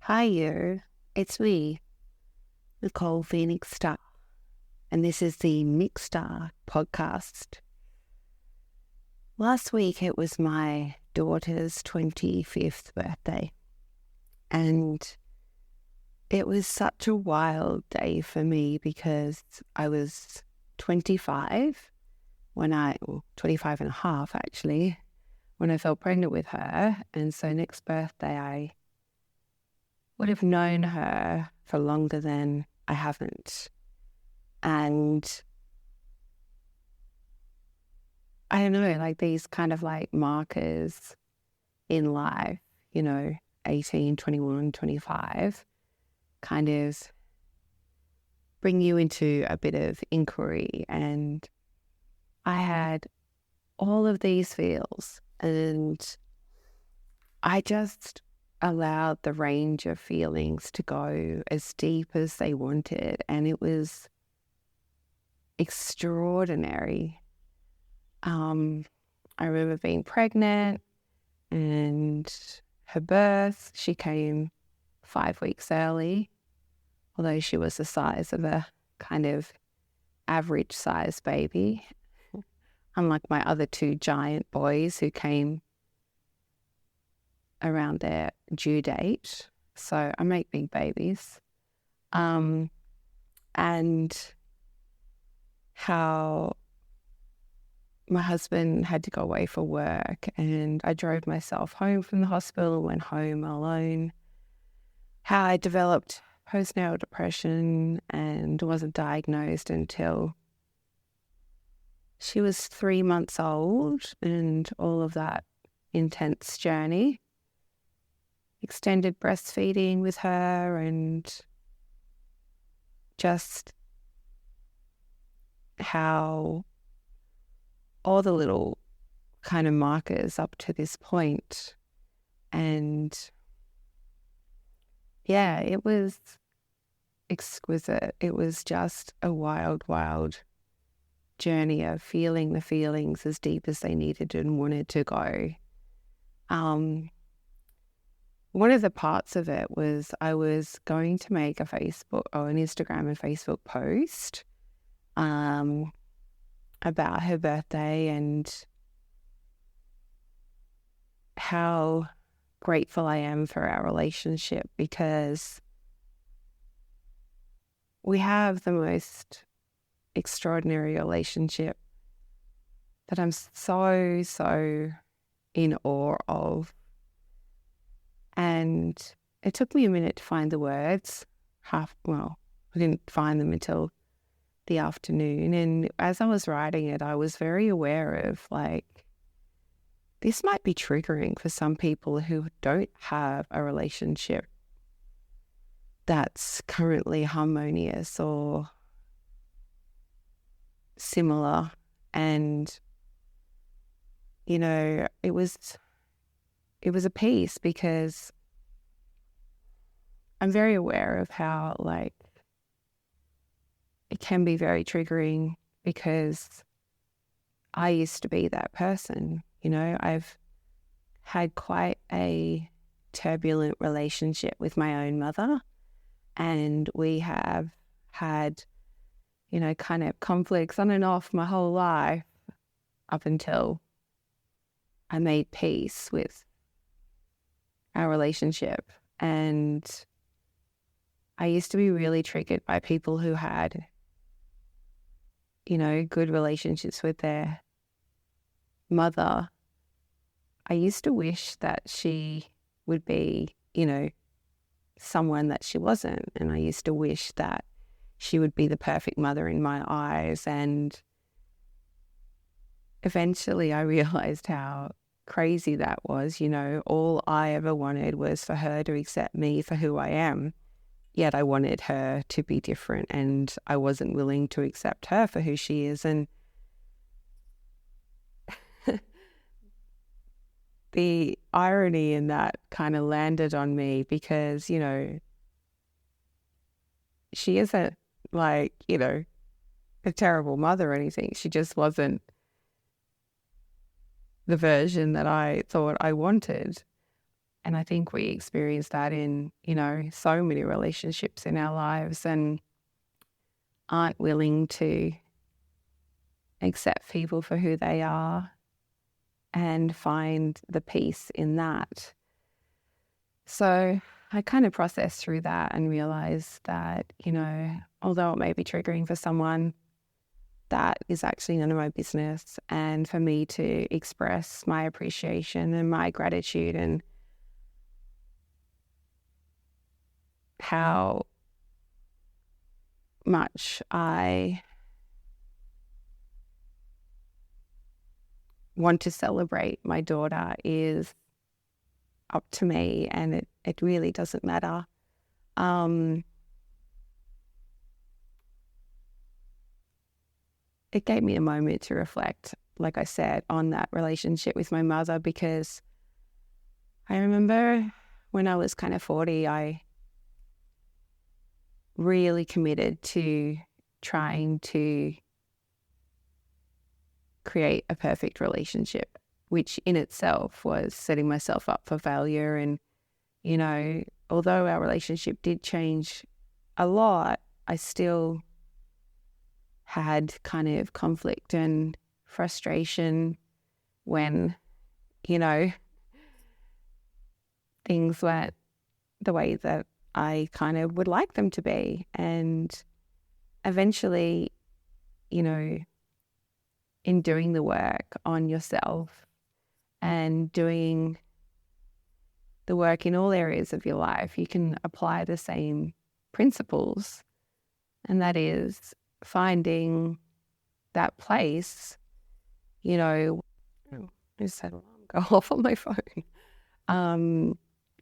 Hi, you. It's me, Nicole Phoenix Star, and this is the Mix Star podcast. Last week it was my daughter's 25th birthday, and it was such a wild day for me because I was 25 well, 25 and a half actually, when I fell pregnant with her. And so next birthday I would have known her for longer than I haven't. And I don't know, like these kind of like markers in life, 18, 21, 25, kind of bring you into a bit of inquiry. And I had all of these feels, and I just allowed the range of feelings to go as deep as they wanted. And it was extraordinary. I remember being pregnant and her birth. She came 5 weeks early, although she was the size of a kind of average size baby, unlike my other two giant boys who came around their due date. So I make big babies. And how my husband had to go away for work, and I drove myself home from the hospital, went home alone. How I developed postnatal depression and wasn't diagnosed until she was 3 months old, and all of that intense journey. Extended breastfeeding with her, and just how all the little kind of markers up to this point. And yeah, it was exquisite. It was just a wild, wild journey of feeling the feelings as deep as they needed and wanted to go. One of the parts of it was I was going to make an Instagram and Facebook post about her birthday and how grateful I am for our relationship, because we have the most extraordinary relationship that I'm so, so in awe of. And it took me a minute to find the words. I didn't find them until the afternoon. And as I was writing it, I was very aware of this might be triggering for some people who don't have a relationship that's currently harmonious or similar. And, it was a piece, because I'm very aware of how it can be very triggering, because I used to be that person. I've had quite a turbulent relationship with my own mother, and we have had, kind of conflicts on and off my whole life up until I made peace with our relationship. And I used to be really triggered by people who had, good relationships with their mother. I used to wish that she would be, someone that she wasn't. And I used to wish that she would be the perfect mother in my eyes. And eventually I realized how crazy that was. All I ever wanted was for her to accept me for who I am. Yet I wanted her to be different, and I wasn't willing to accept her for who she is. And the irony in that kind of landed on me, because, she isn't a terrible mother or anything. She just wasn't the version that I thought I wanted. And I think we experience that in, so many relationships in our lives, and aren't willing to accept people for who they are and find the peace in that. So I kind of processed through that and realized that, although it may be triggering for someone, that is actually none of my business. And for me to express my appreciation and my gratitude and how much I want to celebrate my daughter is up to me, and it really doesn't matter. It gave me a moment to reflect, like I said, on that relationship with my mother, because I remember when I was kind of 40, I really committed to trying to create a perfect relationship, which in itself was setting myself up for failure. And, although our relationship did change a lot, I still had kind of conflict and frustration when, things weren't the way that I kind of would like them to be. And eventually, in doing the work on yourself and doing the work in all areas of your life, you can apply the same principles. And that is finding that place, I just had an alarm go off on my phone,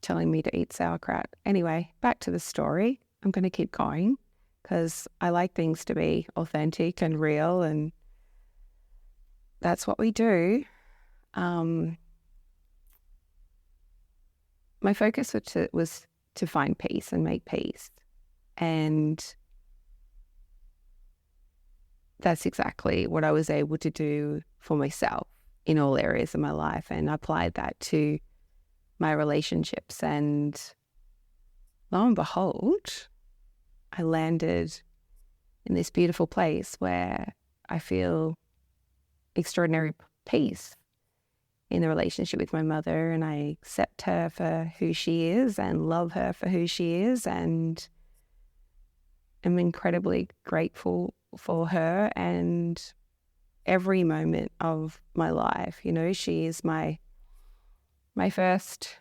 telling me to eat sauerkraut. Anyway, back to the story. I'm going to keep going because I like things to be authentic and real, and that's what we do. My focus was to find peace and make peace. And that's exactly what I was able to do for myself in all areas of my life, and I applied that to my relationships. And lo and behold, I landed in this beautiful place where I feel extraordinary peace in the relationship with my mother, and I accept her for who she is and love her for who she is, and am incredibly grateful for her and every moment of my life. She is my first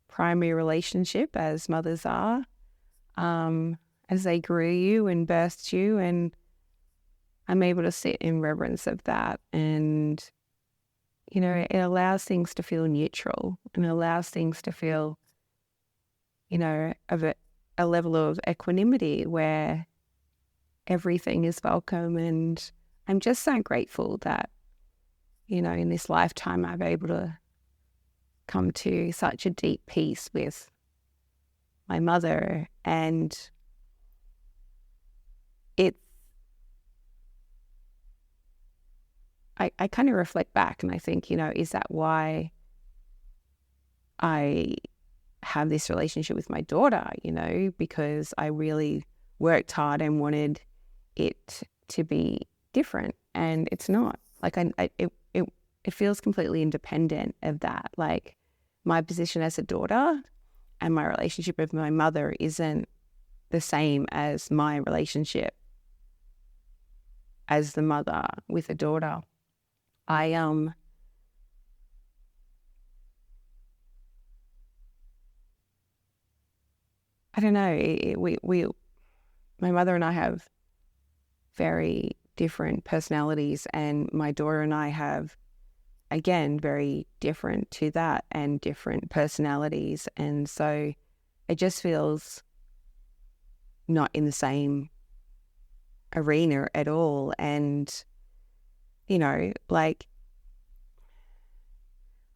primary relationship, as mothers are, as they grew you and birthed you, and I'm able to sit in reverence of that. And it allows things to feel neutral, and allows things to feel of a level of equanimity where everything is welcome. And I'm just so grateful that in this lifetime I've able to come to such a deep peace with my mother. And I kind of reflect back and I think, is that why I have this relationship with my daughter? Because I really worked hard and wanted it to be different, and it's not. Like it feels completely independent of that. Like my position as a daughter and my relationship with my mother isn't the same as my relationship as the mother with a daughter. I don't know. My mother and I have very different personalities, and my daughter and I have, again, very different to that and different personalities. And so it just feels not in the same arena at all. And,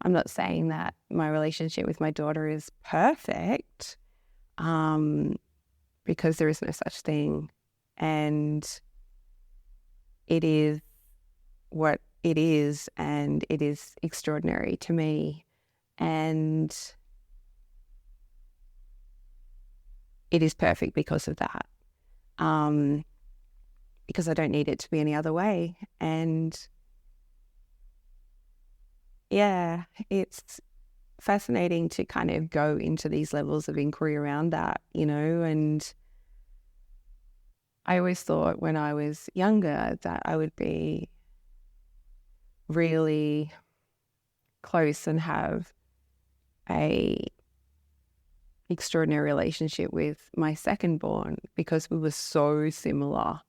I'm not saying that my relationship with my daughter is perfect, because there is no such thing. And it is what it is, and it is extraordinary to me. And it is perfect because of that. Because I don't need it to be any other way. And yeah, it's fascinating to kind of go into these levels of inquiry around that, and I always thought when I was younger that I would be really close and have a extraordinary relationship with my second born because we were so similar,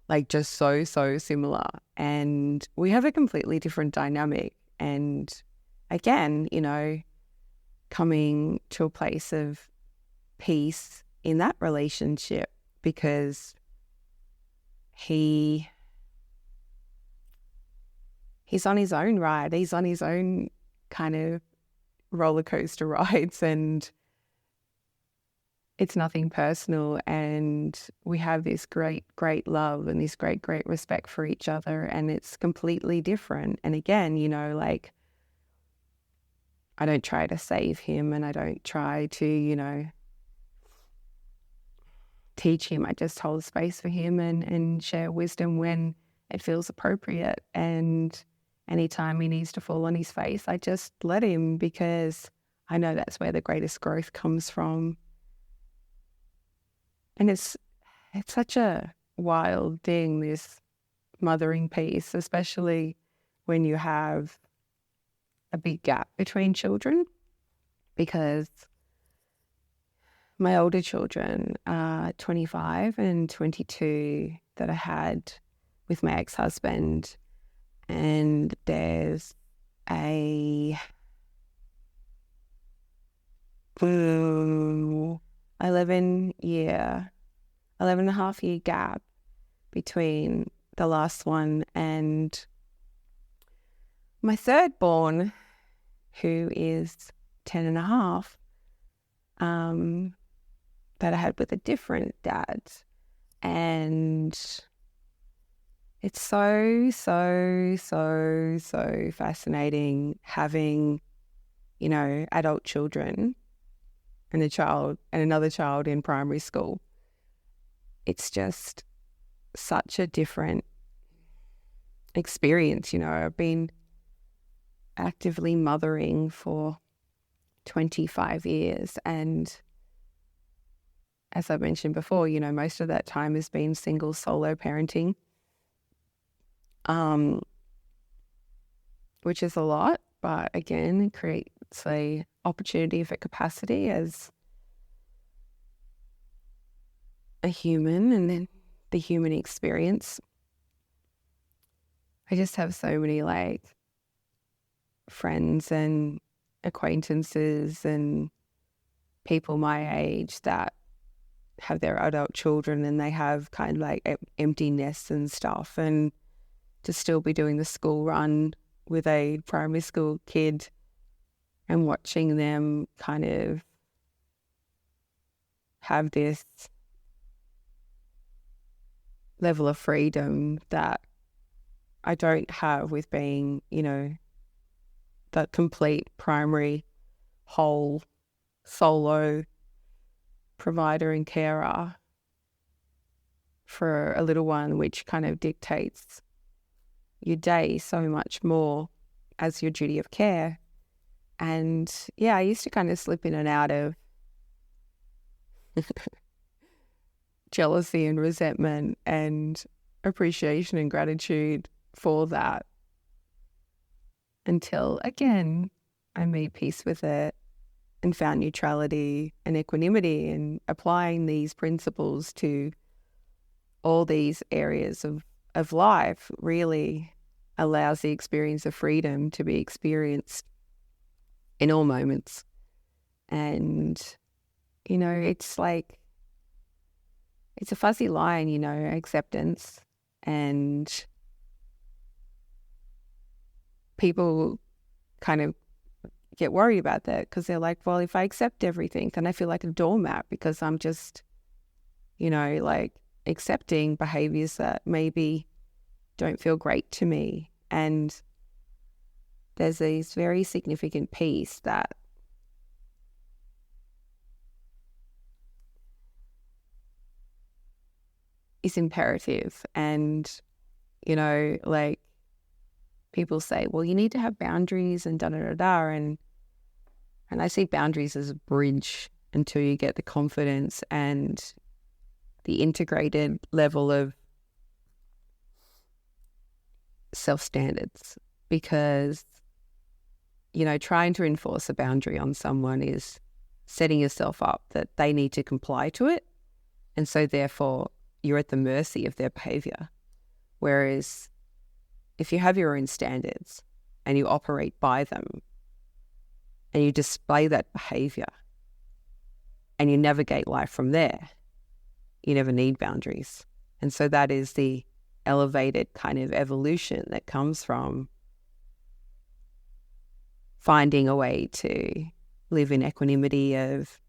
like just so similar. And we have a completely different dynamic. And again, coming to a place of peace in that relationship because he's on his own ride. He's on his own kind of roller coaster rides, and it's nothing personal. And we have this great love and this great respect for each other, and it's completely different. And again, like, I don't try to save him and I don't try to, teach him. I just hold space for him and share wisdom when it feels appropriate. And anytime he needs to fall on his face, I just let him, because I know that's where the greatest growth comes from. And it's such a wild thing, this mothering piece, especially when you have a big gap between children, because my older children are 25 and 22 that I had with my ex-husband, and there's a 11 and a half year gap between the last one and my third born, who is 10 and a half, that I had with a different dad. And it's so fascinating having, adult children and a child and another child in primary school. It's just such a different experience. I've been actively mothering for 25 years, and as I mentioned before, most of that time has been single solo parenting, which is a lot, but again, it creates a opportunity for capacity as a human, and then the human experience. I just have so many friends and acquaintances and people my age that have their adult children, and they have kind of empty nests and stuff, and to still be doing the school run with a primary school kid and watching them kind of have this level of freedom that I don't have with being, that complete primary whole solo provider and carer for a little one, which kind of dictates your day so much more as your duty of care. And yeah, I used to kind of slip in and out of jealousy and resentment and appreciation and gratitude for that, until again I made peace with it and found neutrality and equanimity, and applying these principles to all these areas of life really allows the experience of freedom to be experienced in all moments. And, it's it's a fuzzy line, acceptance, and people kind of get worried about that because they're like, well, if I accept everything, then I feel like a doormat because I'm just, accepting behaviors that maybe don't feel great to me. And there's this very significant piece that is imperative. And, you know, like people say, well, you need to have boundaries and da da da da. And I see boundaries as a bridge until you get the confidence and the integrated level of self-standards. Because, you know, trying to enforce a boundary on someone is setting yourself up that they need to comply to it. And so therefore you're at the mercy of their behavior. Whereas if you have your own standards and you operate by them and you display that behavior and you navigate life from there, you never need boundaries. And so that is the elevated kind of evolution that comes from finding a way to live in equanimity of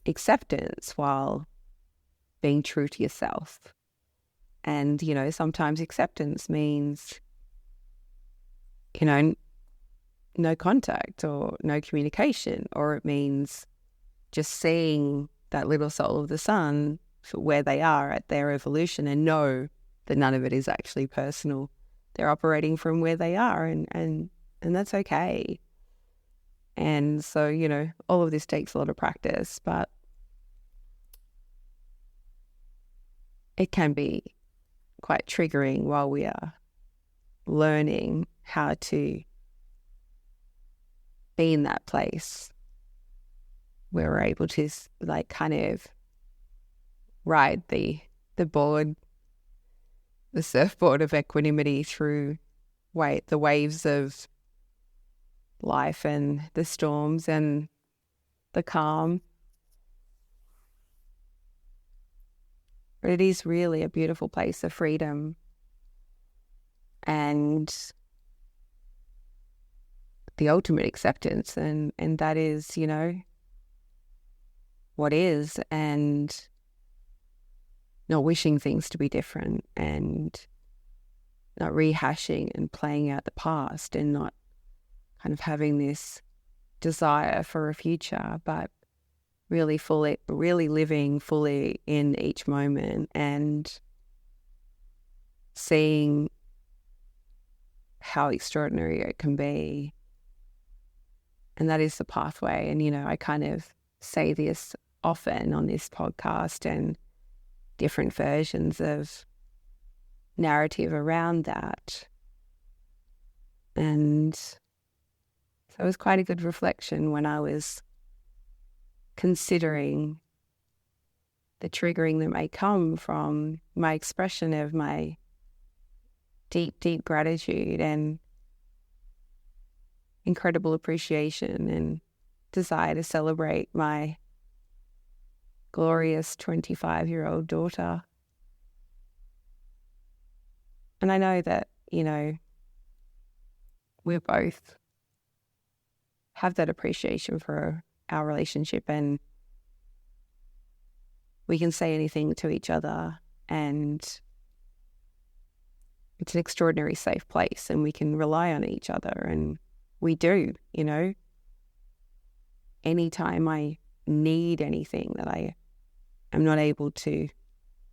acceptance while being true to yourself. And, you know, sometimes acceptance means, you know, no contact or no communication, or it means just seeing that little soul of the sun for where they are at their evolution and know that none of it is actually personal. They're operating from where they are, and that's okay. And so, you know, all of this takes a lot of practice, but it can be quite triggering while we are learning how to be in that place where we're able to like kind of ride the surfboard of equanimity through the waves of life and the storms and the calm. But it is really a beautiful place of freedom and the ultimate acceptance, and that is, you know, what is, and not wishing things to be different and not rehashing and playing out the past and not kind of having this desire for a future, but really living fully in each moment and seeing how extraordinary it can be. And that is the pathway. And, you know, I kind of say this often on this podcast and different versions of narrative around that. And so it was quite a good reflection when I was considering the triggering that may come from my expression of my deep, deep gratitude and incredible appreciation and desire to celebrate my glorious 25-year-old daughter. And I know that, you know, we both have that appreciation for our relationship, and we can say anything to each other, and it's an extraordinary safe place, and we can rely on each other, and we do, you know. Anytime I need anything that I am not able to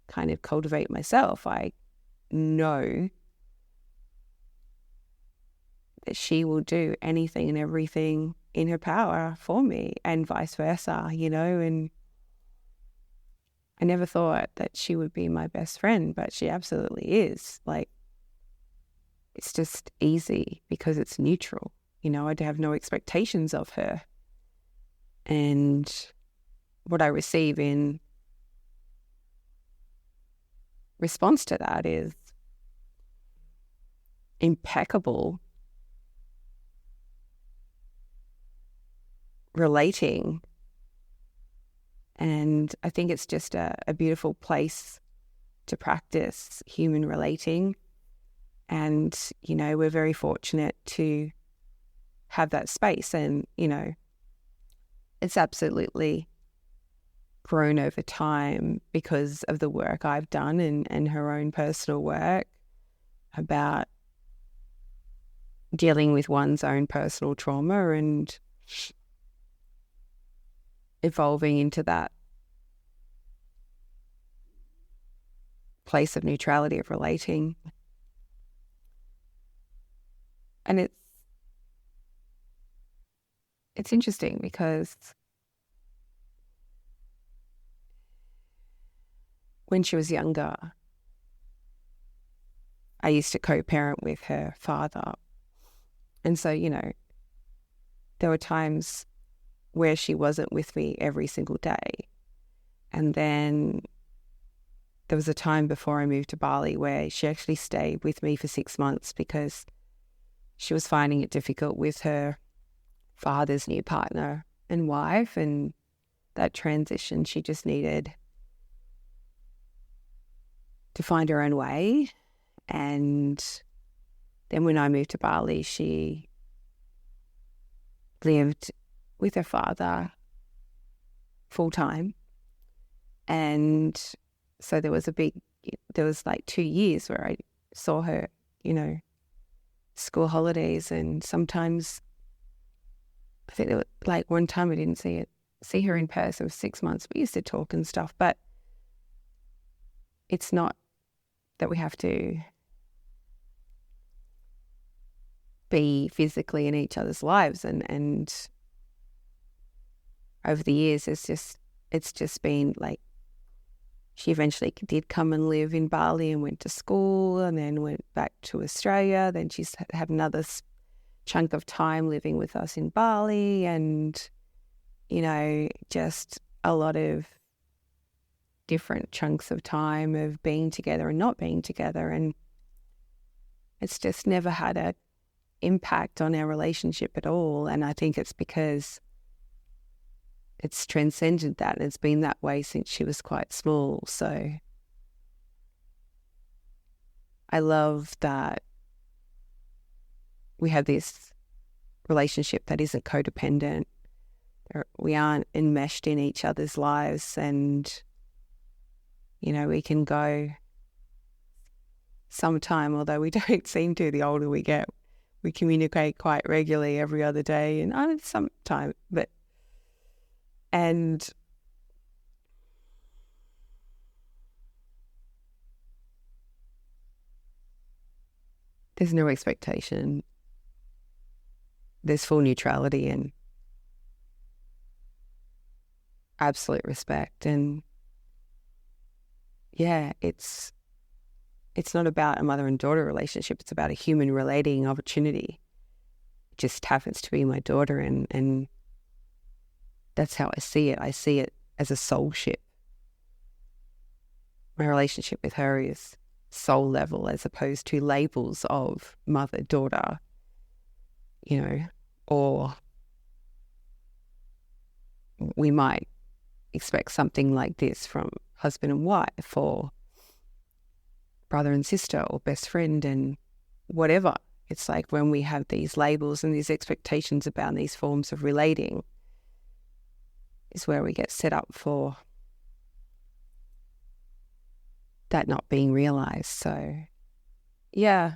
kind of cultivate myself, I know that she will do anything and everything in her power for me, and vice versa, you know. And I never thought that she would be my best friend, but she absolutely is. Like, it's just easy because it's neutral, you know. I have no expectations of her. And what I receive in response to that is impeccable relating. And I think it's just a beautiful place to practice human relating. And, you know, we're very fortunate to have that space. And, you know, it's absolutely grown over time because of the work I've done and her own personal work about dealing with one's own personal trauma and evolving into that place of neutrality, of relating. And it's interesting because when she was younger, I used to co-parent with her father. And so, there were times where she wasn't with me every single day. And then there was a time before I moved to Bali where she actually stayed with me for 6 months because she was finding it difficult with her father's new partner and wife, and that transition, she just needed to find her own way. And then when I moved to Bali, she lived with her father full time. And so there was like 2 years where I saw her, school holidays, and sometimes I think there was like one time I didn't see her in person for 6 months. We used to talk and stuff, but it's not that we have to be physically in each other's lives. And over the years, it's just been like, she eventually did come and live in Bali and went to school and then went back to Australia. Then she's had another chunk of time living with us in Bali, and, just a lot of different chunks of time of being together and not being together. And it's just never had an impact on our relationship at all. And I think it's because it's transcended that, and it's been that way since she was quite small. So I love that we have this relationship that isn't codependent. We aren't enmeshed in each other's lives, and, we can go sometime, although we don't seem to the older we get. We communicate quite regularly every other day, and sometime, and there's no expectation. There's full neutrality and absolute respect. And yeah, it's not about a mother and daughter relationship. It's about a human relating opportunity. It just happens to be my daughter, and that's how I see it. I see it as a soulship. My relationship with her is soul level as opposed to labels of mother, daughter, or we might expect something like this from husband and wife, or brother and sister, or best friend, and whatever. It's like when we have these labels and these expectations about these forms of relating is where we get set up for that not being realized. So yeah,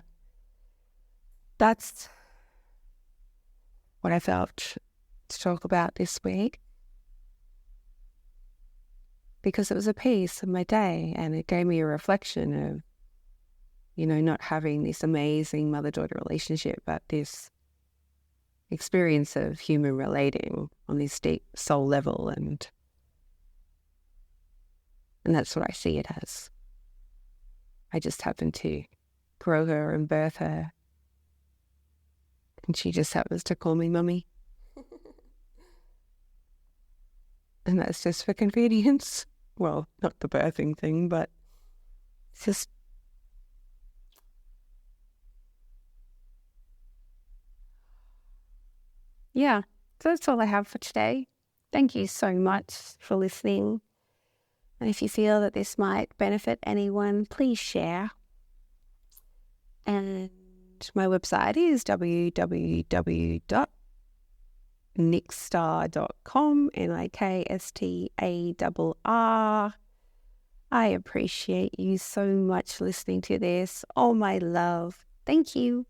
that's what I felt to talk about this week, because it was a piece of my day, and it gave me a reflection of, not having this amazing mother-daughter relationship, but this experience of human relating on this deep soul level, and that's what I see it as. I just happened to grow her and birth her, and she just happens to call me mummy. And that's just for convenience. Well, not the birthing thing, but it's just, yeah, so that's all I have for today. Thank you so much for listening. And if you feel that this might benefit anyone, please share. And my website is www.nickstar.com, NIKSTARR. I appreciate you so much listening to this. All my love. Thank you.